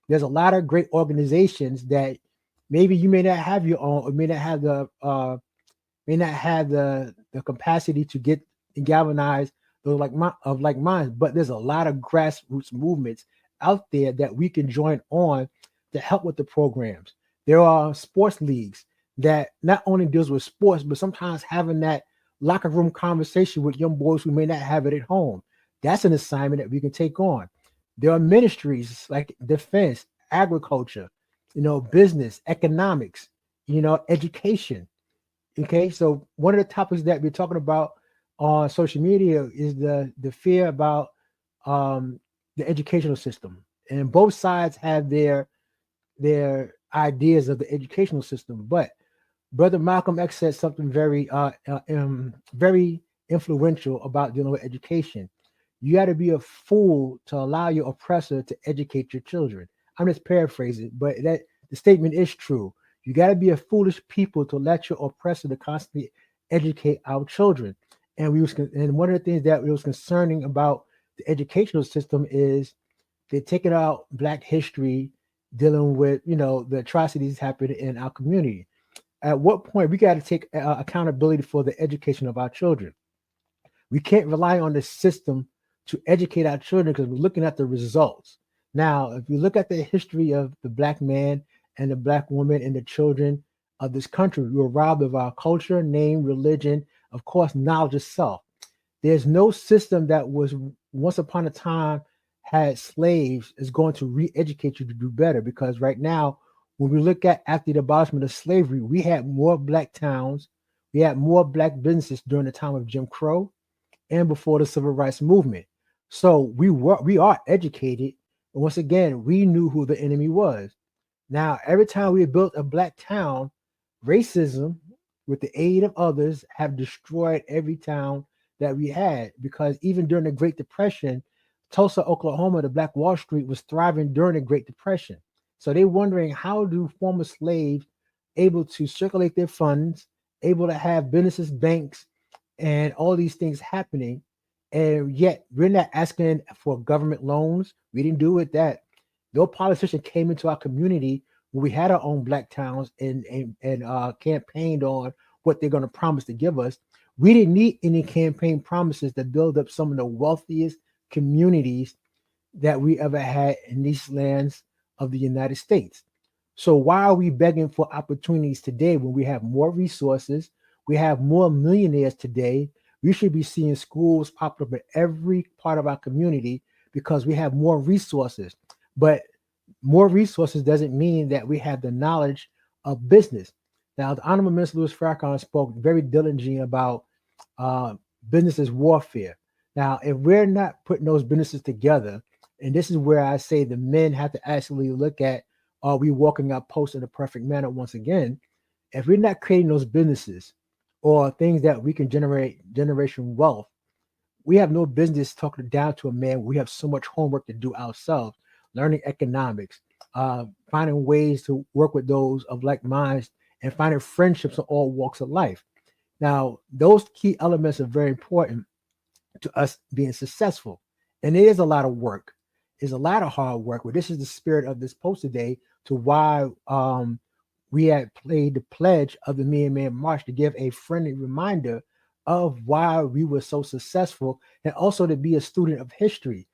There's a lot of great organizations that maybe you may not have your own, or may not have the capacity to get and galvanize those like minds. But there's a lot of grassroots movements out there that we can join on to help with the programs. There are sports leagues that not only deals with sports, but sometimes having that locker room conversation with young boys who may not have it at home. That's an assignment that we can take on. There are ministries like defense, agriculture, business, economics, education. Okay, so one of the topics that we're talking about on social media is the fear about the educational system, and both sides have their ideas of the educational system. But Brother Malcolm X said something very influential about dealing with education. You got to be a fool to allow your oppressor to educate your children. I'm just paraphrasing, but that the statement is true. You got to be a foolish people to let your oppressor to constantly educate our children. And one of the things that was concerning about the educational system is they're taking out Black history, dealing with the atrocities happening in our community. At what point we got to take accountability for the education of our children? We can't rely on the system to educate our children because we're looking at the results. Now, if you look at the history of the Black man and the Black woman and the children of this country, we were robbed of our culture, name, religion, of course, knowledge itself. There's no system that was once upon a time had slaves is going to re-educate you to do better, because right now, when we look at after the abolishment of slavery, we had more Black towns, we had more Black businesses during the time of Jim Crow and before the civil rights movement. So we are educated. And once again, we knew who the enemy was. Now, every time we built a Black town, racism, with the aid of others, have destroyed every town that we had. Because even during the Great Depression, Tulsa, Oklahoma, the Black Wall Street was thriving during the Great Depression. So they're wondering, how do former slaves able to circulate their funds, able to have businesses, banks, and all these things happening, and yet we're not asking for government loans. We didn't do it that. No politician came into our community when we had our own Black towns and campaigned on what they're going to promise to give us. We didn't need any campaign promises to build up some of the wealthiest communities that we ever had in these lands of the United States. So why are we begging for opportunities today when we have more resources? We have more millionaires today. We should be seeing schools pop up in every part of our community because we have more resources. But more resources doesn't mean that we have the knowledge of business. Now, the Honorable Minister Louis Farrakhan spoke very diligently about uh, business as warfare. Now, if we're not putting those businesses together, and this is where I say the men have to actually look at, are we walking our post in a perfect manner once again? If we're not creating those businesses or things that we can generate generation wealth, we have no business talking down to a man. We have so much homework to do ourselves, learning economics, finding ways to work with those of like minds, and finding friendships in all walks of life. Now, those key elements are very important to us being successful. And it is a lot of work. It's a lot of hard work. But this is the spirit of this post today, to why we had played the pledge of the Me and Man March, to give a friendly reminder of why we were so successful, and also to be a student of history.